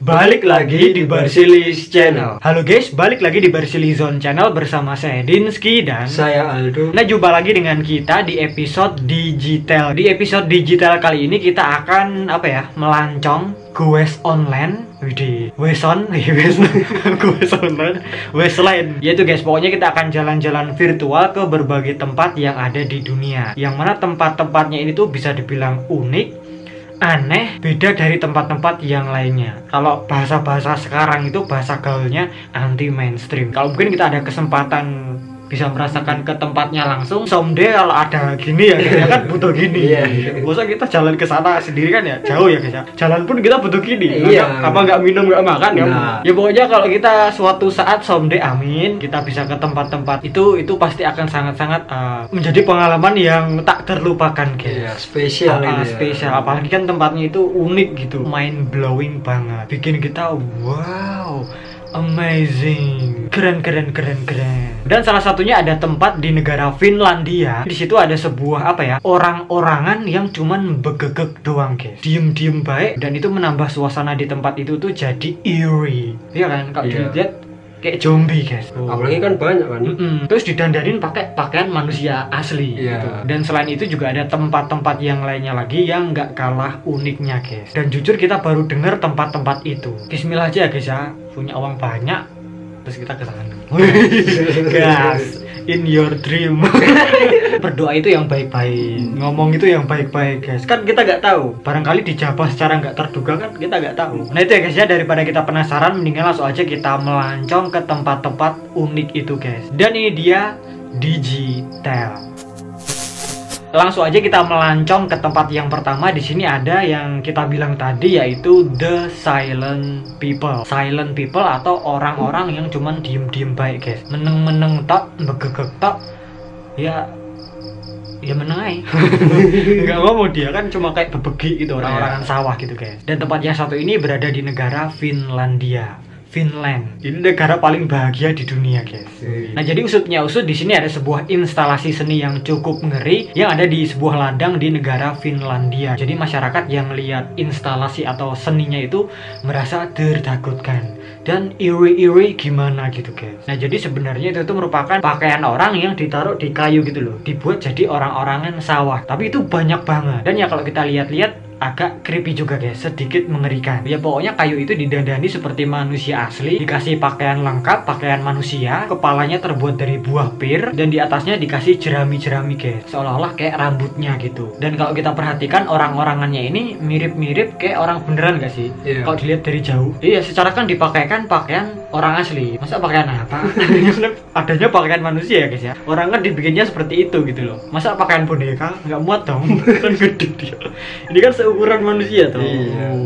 Balik lagi di Barsilis Channel. Halo guys, balik lagi di Barsilizon Channel bersama saya Dinski dan saya Aldo. Nah, jumpa lagi dengan kita di episode digital. Di episode digital kali ini kita akan melancong quest online. Widih, Weston, Westline. Yaitu guys, pokoknya kita akan jalan-jalan virtual ke berbagai tempat yang ada di dunia. Yang mana tempat-tempatnya ini tuh bisa dibilang unik, aneh, beda dari tempat-tempat yang lainnya. Kalau bahasa-bahasa sekarang itu bahasa gaulnya anti mainstream. Kalau mungkin kita ada kesempatan bisa merasakan ke tempatnya langsung, someday kalau ada gini ya guys, ya kan butuh gini. Masa kita jalan ke sana sendiri kan ya jauh ya guys ya. Jalan pun kita butuh gini. Apa nggak minum nggak makan ya. Ya pokoknya kalau kita suatu saat someday, amin, kita bisa ke tempat-tempat itu pasti akan sangat-sangat menjadi pengalaman yang tak terlupakan guys. Spesial spesial. Apalagi kan tempatnya itu unik gitu, mind blowing banget, bikin kita wow, amazing, keren. Dan salah satunya ada tempat di negara Finlandia. Di situ ada sebuah orang-orangan yang cuman begegek doang guys, diem baik, dan itu menambah suasana di tempat itu tuh jadi eerie, ya kan? Kalau dilihat kayak zombie guys. Apalagi kan banyak kan. Terus didandanin pakai pakaian manusia asli gitu. Dan selain itu juga ada tempat-tempat yang lainnya lagi yang nggak kalah uniknya guys. Dan jujur kita baru dengar tempat-tempat itu. Bismillah aja guys ya, punya uang banyak terus kita ke sana. Gas in your dream. Berdoa itu yang baik-baik, ngomong itu yang baik-baik guys. Kan kita nggak tahu, barangkali dijabah secara nggak terduga kan, kita nggak tahu. Nah itu ya guys ya, daripada kita penasaran, mendingan langsung aja kita melancong ke tempat-tempat unik itu guys. Dan ini dia digital. Langsung aja kita melancong ke tempat yang pertama. Di sini ada yang kita bilang tadi, yaitu the silent people. Silent people atau orang-orang yang cuman diem baik guys, meneng tok, begegek tok, ya meneng aja. Nggak ngomong, dia kan cuma kayak bebegi gitu, orang-orangan sawah gitu guys. Dan tempat yang satu ini berada di negara Finlandia. Finland. Ini negara paling bahagia di dunia, guys. Nah, jadi usutnya usut, di sini ada sebuah instalasi seni yang cukup ngeri yang ada di sebuah ladang di negara Finlandia. Jadi masyarakat yang lihat instalasi atau seninya itu merasa tertakutkan dan iri gimana gitu, guys. Nah, jadi sebenarnya itu merupakan pakaian orang yang ditaruh di kayu gitu loh, dibuat jadi orang-orangan sawah. Tapi itu banyak banget. Dan ya kalau kita lihat-lihat agak creepy juga guys, sedikit mengerikan. Ya pokoknya kayu itu didandani seperti manusia asli, dikasih pakaian lengkap, pakaian manusia, kepalanya terbuat dari buah pir, dan di atasnya dikasih jerami-jerami guys, seolah-olah kayak rambutnya gitu. Dan kalau kita perhatikan orang-orangannya ini mirip-mirip kayak orang beneran gak sih? Kalau dilihat dari jauh. Iya, secara kan dipakaikan pakaian orang asli. Masa pakaian apa? Adanya pakaian manusia ya guys ya. Orang kan dibikinnya seperti itu gitu loh. Masa pakaian boneka? Nggak muat dong. Kan gede dia. Ini kan ukuran manusia tuh.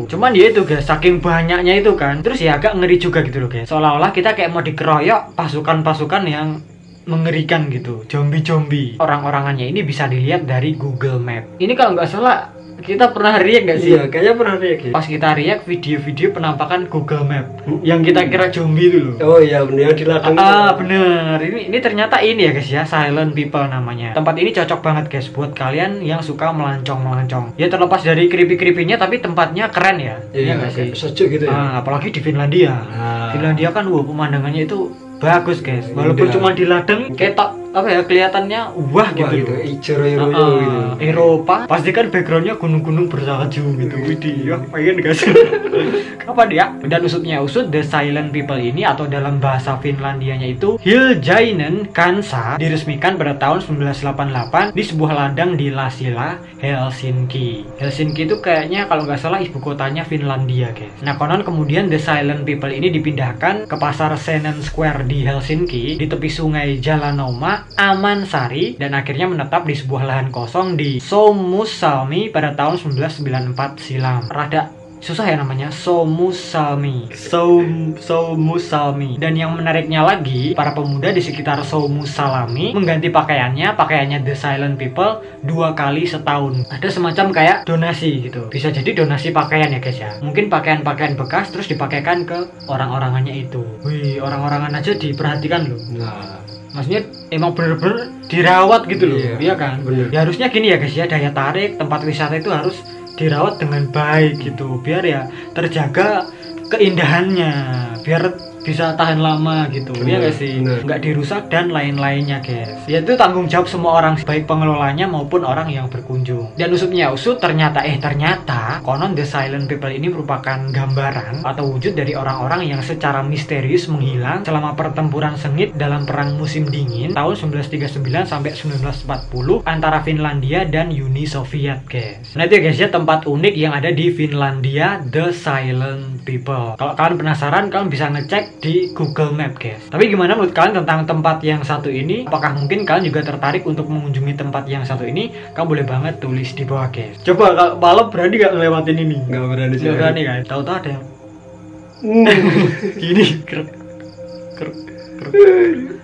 Cuman dia itu guys, saking banyaknya itu kan, terus ya agak ngeri juga gitu loh guys. Seolah-olah kita kayak mau dikeroyok pasukan-pasukan yang mengerikan gitu, zombie. Orang-orangannya ini bisa dilihat dari Google Map. Ini kalau nggak salah kita pernah react nggak sih? Iya, kayaknya pernah react ya. Pas kita react video-video penampakan Google Map yang kita kira zombie itu loh. Oh iya, bener, di ladang. Bener. Ini ternyata ini ya guys ya, silent people namanya. Tempat ini cocok banget guys buat kalian yang suka melancong. Ya terlepas dari creepy-creepynya, tapi tempatnya keren ya. Iya nggak sih? Sejuk gitu ya. Apalagi di Finlandia. Finlandia kan pemandangannya itu bagus guys. Walaupun cuma di ladang, ketok kelihatannya gitu. Hijau gitu. Eropa pasti kan backgroundnya gunung-gunung bersalju gitu. Widih, pengen guys. Kapan ya? Dan usutnya usut, the silent people ini atau dalam bahasa Finlandianya itu Hiljainen Kansa diresmikan pada tahun 1988 di sebuah ladang di Lasila, Helsinki. Helsinki itu kayaknya kalau nggak salah ibu kotanya Finlandia guys. Nah, konon kemudian the silent people ini dipindahkan ke pasar Senen Square di Helsinki di tepi sungai Jalanoma, Amansari, dan akhirnya menetap di sebuah lahan kosong di Suomussalmi pada tahun 1994 silam. Rada susah ya namanya, Suomussalmi. Dan yang menariknya lagi, para pemuda di sekitar Suomussalmi mengganti pakaiannya The Silent People 2 kali setahun. Ada semacam kayak donasi gitu. Bisa jadi donasi pakaian ya guys ya. Mungkin pakaian-pakaian bekas terus dipakaikan ke orang-orangannya itu. Wih, orang-orangan aja diperhatikan loh. Maksudnya emang bener-bener dirawat gitu loh. Iya kan? Bener. Ya harusnya gini ya guys ya, daya tarik tempat wisata itu harus dirawat dengan baik gitu, biar ya terjaga keindahannya, biar bisa tahan lama gitu. Ya nggak sih, nggak dirusak dan lain-lainnya guys. Ya itu tanggung jawab semua orang, baik pengelolanya maupun orang yang berkunjung. Dan usutnya usut ternyata konon The Silent People ini merupakan gambaran atau wujud dari orang-orang yang secara misterius menghilang selama pertempuran sengit dalam perang musim dingin tahun 1939 sampai 1940 antara Finlandia dan Uni Soviet guys. Nah itu ya guys ya, tempat unik yang ada di Finlandia, The Silent People. Kalau kalian penasaran, kalian bisa ngecek di Google Map guys. Tapi gimana menurut kalian tentang tempat yang satu ini? Apakah mungkin kalian juga tertarik untuk mengunjungi tempat yang satu ini? Kalian boleh banget tulis di bawah guys. Coba kalau malam berani gak ngelewatin ini? Gak berani sih. Gak berani kan? Tahu-tahu ada yang gini krek krek krek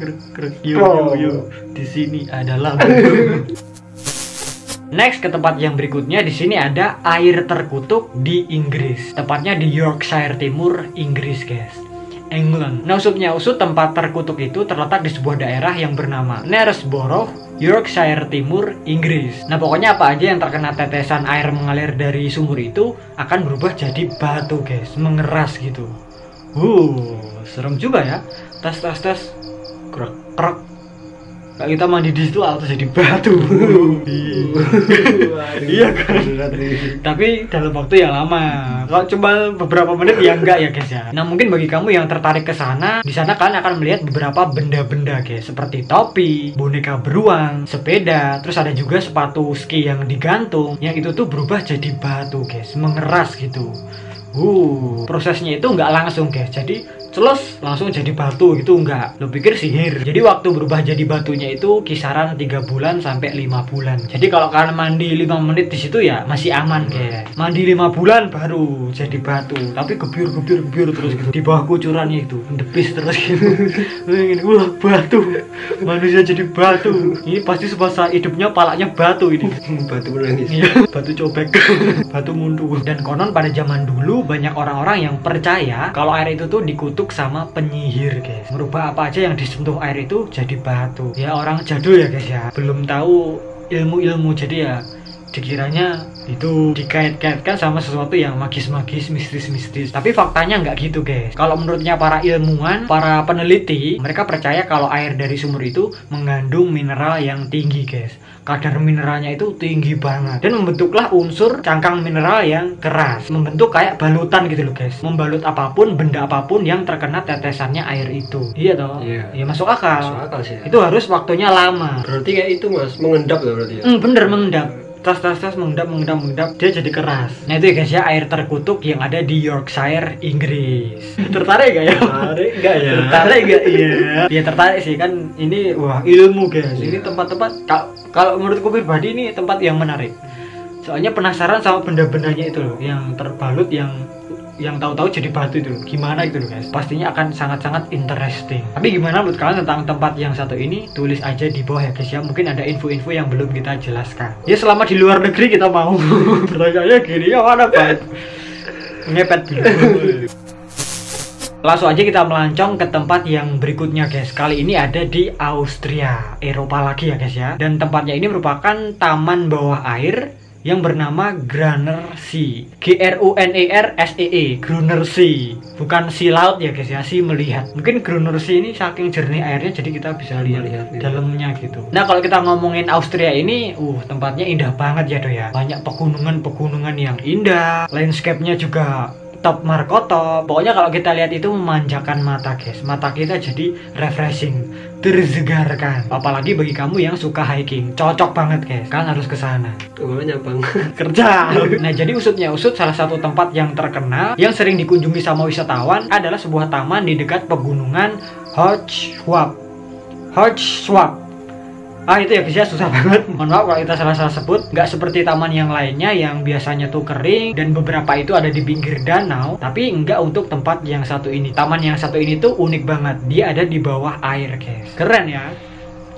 krek krek yo di sini ada lampu. Next ke tempat yang berikutnya, di sini ada air terkutuk di Inggris. Tepatnya di Yorkshire Timur, Inggris, guys. England. Nah, usutnya usut, tempat terkutuk itu terletak di sebuah daerah yang bernama Knaresborough, Yorkshire Timur, Inggris. Nah, pokoknya apa aja yang terkena tetesan air mengalir dari sumur itu akan berubah jadi batu, guys. Mengeras gitu. Serem juga ya. Tes. Krek krek. Kalau kita mandi di situ atau jadi batu. Iya kan. Tapi dalam waktu yang lama. Kalau cuma beberapa menit ya enggak ya guys ya. Nah mungkin bagi kamu yang tertarik ke sana, di sana kalian akan melihat beberapa benda-benda guys, seperti topi, boneka beruang, sepeda, terus ada juga sepatu ski yang digantung, yang itu tuh berubah jadi batu guys, mengeras gitu. Prosesnya itu nggak langsung guys, jadi celos langsung jadi batu gitu enggak. Lo pikir sihir. Jadi waktu berubah jadi batunya itu kisaran 3 bulan sampai 5 bulan. Jadi kalau kalian mandi 5 menit di situ ya masih aman guys. Mandi 5 bulan baru jadi batu. Tapi gebyur terus gitu. Di bawah kucurannya itu depis terus gitu. Wah, batu. Manusia jadi batu. Ini pasti semasa hidupnya palanya batu ini. Batu menangis. Iya, batu cobek. Batu mundur. Dan konon pada zaman dulu banyak orang-orang yang percaya kalau air itu tuh dikutuk sama penyihir guys, merubah apa aja yang disentuh air itu jadi batu. Ya orang jadul ya guys ya, belum tahu ilmu-ilmu, jadi ya dikiranya itu dikait-kaitkan sama sesuatu yang magis-magis, mistis-mistis. Tapi faktanya nggak gitu guys. Kalau menurutnya para ilmuwan, para peneliti, mereka percaya kalau air dari sumur itu mengandung mineral yang tinggi guys. Kadar mineralnya itu tinggi banget dan membentuklah unsur cangkang mineral yang keras, membentuk kayak balutan gitu loh guys, membalut apapun, benda apapun yang terkena tetesannya air itu. Iya toh? Iya, masuk akal. Masuk akal sih ya. Itu harus waktunya lama. Berarti kayak itu mas, mengendap loh berarti ya? Bener, mengendap. Tas mengendap, dia jadi keras. Nah itu ya guys ya, air terkutuk yang ada di Yorkshire, Inggris. Tertarik gak ya? Tertarik gak ya? Tertarik gak? Iya. Ya tertarik sih kan, ini wah ilmu guys. Ini tempat-tempat kalau menurutku pribadi ini tempat yang menarik. Soalnya penasaran sama benda-bendanya itu loh, yang terbalut, yang tahu-tahu jadi batu itu loh. Gimana itu loh guys, pastinya akan sangat-sangat interesting. Tapi gimana menurut kalian tentang tempat yang satu ini? Tulis aja di bawah ya guys ya, mungkin ada info-info yang belum kita jelaskan. Ya selama di luar negeri kita mau. Pertanyaannya gini, ya mana Pak? Ngepet dulu. Langsung aja kita melancong ke tempat yang berikutnya guys. Kali ini ada di Austria, Eropa lagi ya guys ya. Dan tempatnya ini merupakan taman bawah air yang bernama Grunner See. Grunersee, Grunner See. Bukan si laut ya guys ya, si melihat. Mungkin Grunner See ini saking jernih airnya jadi kita bisa lihat dalamnya gitu. Nah, kalau kita ngomongin Austria ini, tempatnya indah banget ya do ya. Banyak pegunungan yang indah, landscape-nya juga top markotop. Pokoknya kalau kita lihat itu memanjakan mata guys. Mata kita jadi refreshing, tersegarkan. Apalagi bagi kamu yang suka hiking, cocok banget guys. Kalian harus ke sana. Bang. Kerja. Nah, jadi usutnya usut, salah satu tempat yang terkenal yang sering dikunjungi sama wisatawan adalah sebuah taman di dekat pegunungan Hochschwab. Itu ya guys ya, susah banget. Mohon maaf kalau kita salah sebut. Nggak seperti taman yang lainnya yang biasanya tuh kering dan beberapa itu ada di pinggir danau. Tapi enggak untuk tempat yang satu ini. Taman yang satu ini tuh unik banget. Dia ada di bawah air guys. Keren ya.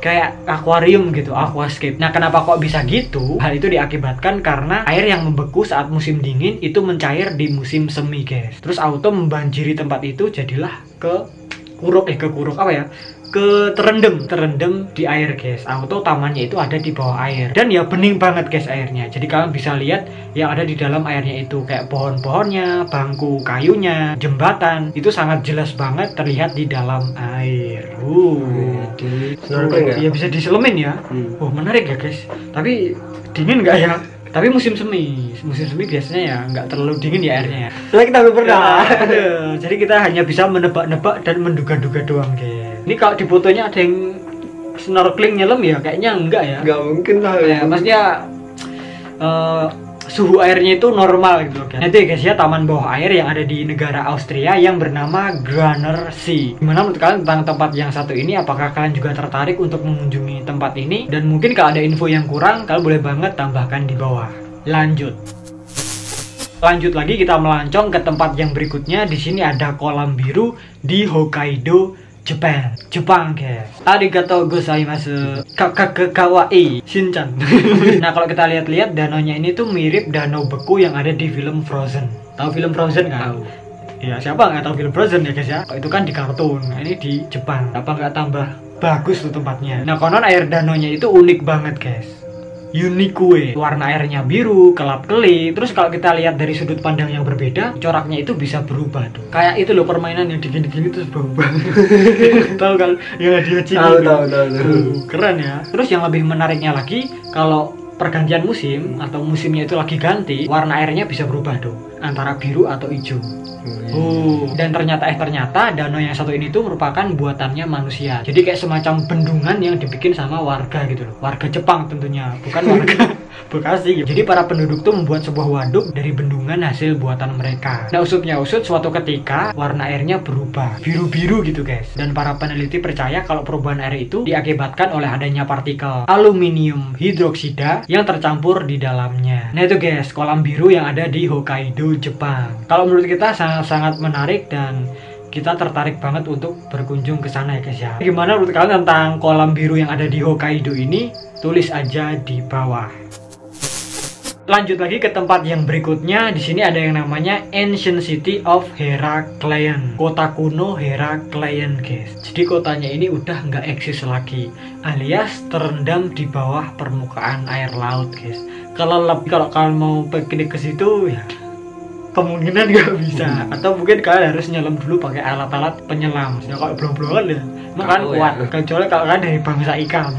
Kayak akuarium gitu, aquascape. Nah, kenapa kok bisa gitu? Hal itu diakibatkan karena air yang membeku saat musim dingin itu mencair di musim semi guys. Terus auto membanjiri tempat itu, jadilah kekuruk apa ya, terendam di air guys. Auto tamannya itu ada di bawah air dan ya bening banget guys airnya. Jadi kalian bisa lihat yang ada di dalam airnya itu kayak pohon-pohonnya, bangku kayunya, jembatan itu sangat jelas banget terlihat di dalam air. Ya bisa diselemin ya. Menarik ya guys. Tapi dingin nggak ya? Tapi musim semi biasanya ya nggak terlalu dingin ya airnya. Soalnya kita belum pernah. Jadi kita hanya bisa menebak-nebak dan menduga-duga doang guys. Ini kalau di fotonya ada yang snorkeling nyelam ya kayaknya enggak ya. Nggak mungkin lah. Ya, maksudnya suhu airnya itu normal gitu kan. Nanti guys ya, taman bawah air yang ada di negara Austria yang bernama Grunner See. Gimana menurut kalian tentang tempat yang satu ini? Apakah kalian juga tertarik untuk mengunjungi tempat ini? Dan mungkin kalau ada info yang kurang, kalian boleh banget tambahkan di bawah. Lanjut lagi kita melancong ke tempat yang berikutnya. Di sini ada kolam biru di Hokkaido, Jepang guys. Arigatou gozaimasu. Kawaii Shinchan. Nah kalau kita lihat-lihat danaunya ini tuh mirip danau beku yang ada di film Frozen. Tahu film Frozen kan? Tahu. Ya siapa nggak tahu film Frozen ya guys ya? Itu kan di kartun. Nah, ini di Jepang. Apa nggak tambah bagus tuh tempatnya? Nah konon air danaunya itu unik banget guys. Unique, warna airnya biru, kelap-kelip. Terus kalau kita lihat dari sudut pandang yang berbeda, coraknya itu bisa berubah tuh. Kayak itu loh permainan yang digini-gini terus berubah. Tahu kan? Yang dia Tahu. Keren ya. Terus yang lebih menariknya lagi, kalau pergantian musim atau musimnya itu lagi ganti, warna airnya bisa berubah tuh, antara biru atau hijau. Dan ternyata danau yang satu ini tuh merupakan buatannya manusia. Jadi kayak semacam bendungan yang dibikin sama warga gitu loh. Warga Jepang tentunya, bukan warga Bekasi gitu. Jadi para penduduk tuh membuat sebuah waduk dari bendungan hasil buatan mereka. Nah usutnya suatu ketika warna airnya berubah biru-biru gitu guys. Dan para peneliti percaya kalau perubahan air itu diakibatkan oleh adanya partikel aluminium hidroksida yang tercampur di dalamnya. Nah itu guys, kolam biru yang ada di Hokkaido, Jepang. Kalau menurut kita sangat menarik dan kita tertarik banget untuk berkunjung ke sana ya guys ya. Gimana menurut kalian tentang kolam biru yang ada di Hokkaido ini? Tulis aja di bawah. Lanjut lagi ke tempat yang berikutnya. Di sini ada yang namanya Ancient City of Herakleion, kota kuno Herakleion guys. Jadi kotanya ini udah nggak eksis lagi, alias terendam di bawah permukaan air laut guys. Kalau kalian mau piknik ke situ ya kemungkinan nggak bisa, atau mungkin kalian harus nyelam dulu pakai alat-alat penyelam. Ya kalau belum kan ya makan kuat ya. Kecuali kalau kalian dari bangsa ikan.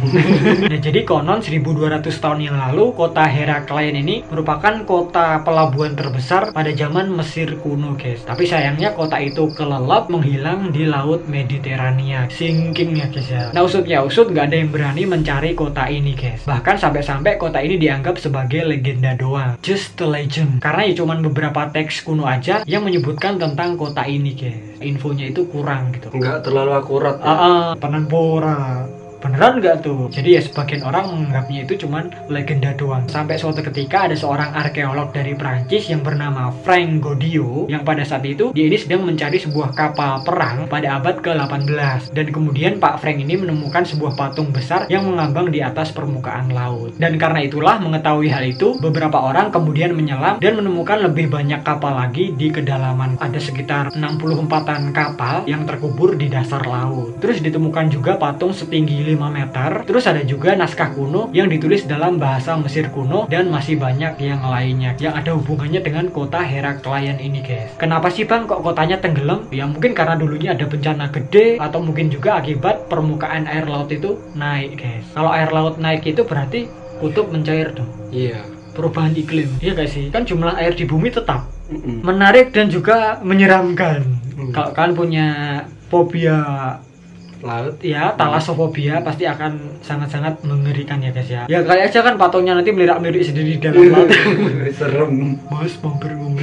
Nah jadi konon 1200 tahun yang lalu kota Herakleion ini merupakan kota pelabuhan terbesar pada zaman Mesir kuno guys. Tapi sayangnya kota itu kelelap menghilang di laut Mediterania, sinking ya guys ya. Nah usut nggak ada yang berani mencari kota ini guys. Bahkan sampai kota ini dianggap sebagai legenda doang, just a legend. Karena ya cuman beberapa teks kuno aja yang menyebutkan tentang kota ini guys. Infonya itu kurang gitu, nggak terlalu akurat ya? Penempora beneran nggak tuh. Jadi ya sebagian orang menganggapnya itu cuman legenda doang. Sampai suatu ketika ada seorang arkeolog dari Prancis yang bernama Frank Goddio, yang pada saat itu dia ini sedang mencari sebuah kapal perang pada abad ke-18. Dan kemudian Pak Frank ini menemukan sebuah patung besar yang mengambang di atas permukaan laut. Dan karena itulah mengetahui hal itu, beberapa orang kemudian menyelam dan menemukan lebih banyak kapal lagi di kedalaman. Ada sekitar 64-an kapal yang terkubur di dasar laut. Terus ditemukan juga patung setinggi 5 meter. Terus ada juga naskah kuno yang ditulis dalam bahasa Mesir kuno, dan masih banyak yang lainnya yang ada hubungannya dengan kota Herakleion ini guys. Kenapa sih bang kok kotanya tenggelam? Ya mungkin karena dulunya ada bencana gede, atau mungkin juga akibat permukaan air laut itu naik guys. Kalau air laut naik itu berarti kutub mencair dong. Iya. Perubahan iklim, iya gak sih? Kan jumlah air di bumi tetap. Menarik dan juga menyeramkan. Kalau kalian punya fobia laut ya, talasofobia, pasti akan sangat-sangat mengerikan ya guys ya. Ya kali aja kan patungnya nanti melirik-lirik sendiri di dalam laut. Serem. Mas mampir ngombe.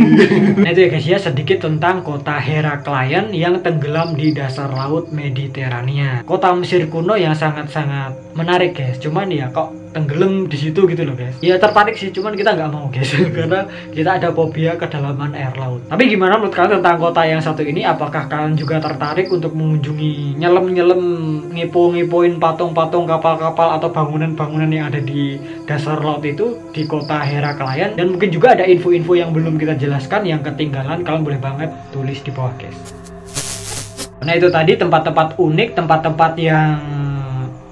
Nah itu ya guys ya, sedikit tentang kota Herakleion yang tenggelam di dasar laut Mediterania. Kota Mesir kuno yang sangat-sangat menarik guys. Cuman ya kok tenggelam di situ gitu loh guys. Ya tertarik sih, cuman kita nggak mau guys karena kita ada fobia kedalaman air laut. Tapi gimana menurut kalian tentang kota yang satu ini? Apakah kalian juga tertarik untuk mengunjungi, nyelam ngepo-ngepoin patung-patung, kapal-kapal atau bangunan-bangunan yang ada di dasar laut itu di kota Herakleion? Dan mungkin juga ada info-info yang belum kita jelaskan yang ketinggalan, kalian boleh banget tulis di bawah guys. Nah itu tadi tempat-tempat unik, tempat-tempat yang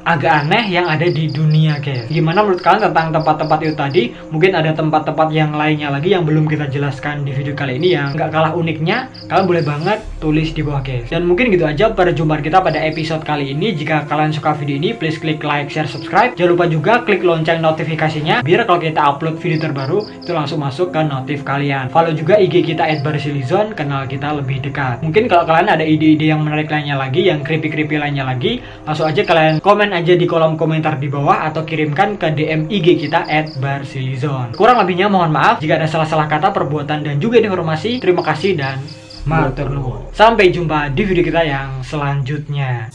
agak aneh yang ada di dunia guys. Gimana menurut kalian tentang tempat-tempat itu tadi? Mungkin ada tempat-tempat yang lainnya lagi yang belum kita jelaskan di video kali ini yang nggak kalah uniknya. Kalian boleh banget tulis di bawah guys. Dan mungkin gitu aja perjumpaan kita pada episode kali ini. Jika kalian suka video ini, please klik like, share, subscribe. Jangan lupa juga klik lonceng notifikasinya biar kalau kita upload video terbaru itu langsung masuk ke notif kalian. Follow juga IG kita @barsilizon, kenal kita lebih dekat. Mungkin kalau kalian ada ide-ide yang menarik lainnya lagi, yang creepy-creepy lainnya lagi, langsung aja kalian komen aja di kolom komentar di bawah atau kirimkan ke DM IG kita @barsilizon. Kurang lebihnya mohon maaf jika ada salah-salah kata, perbuatan, dan juga informasi. Terima kasih dan matur nuwun. Sampai jumpa di video kita yang selanjutnya.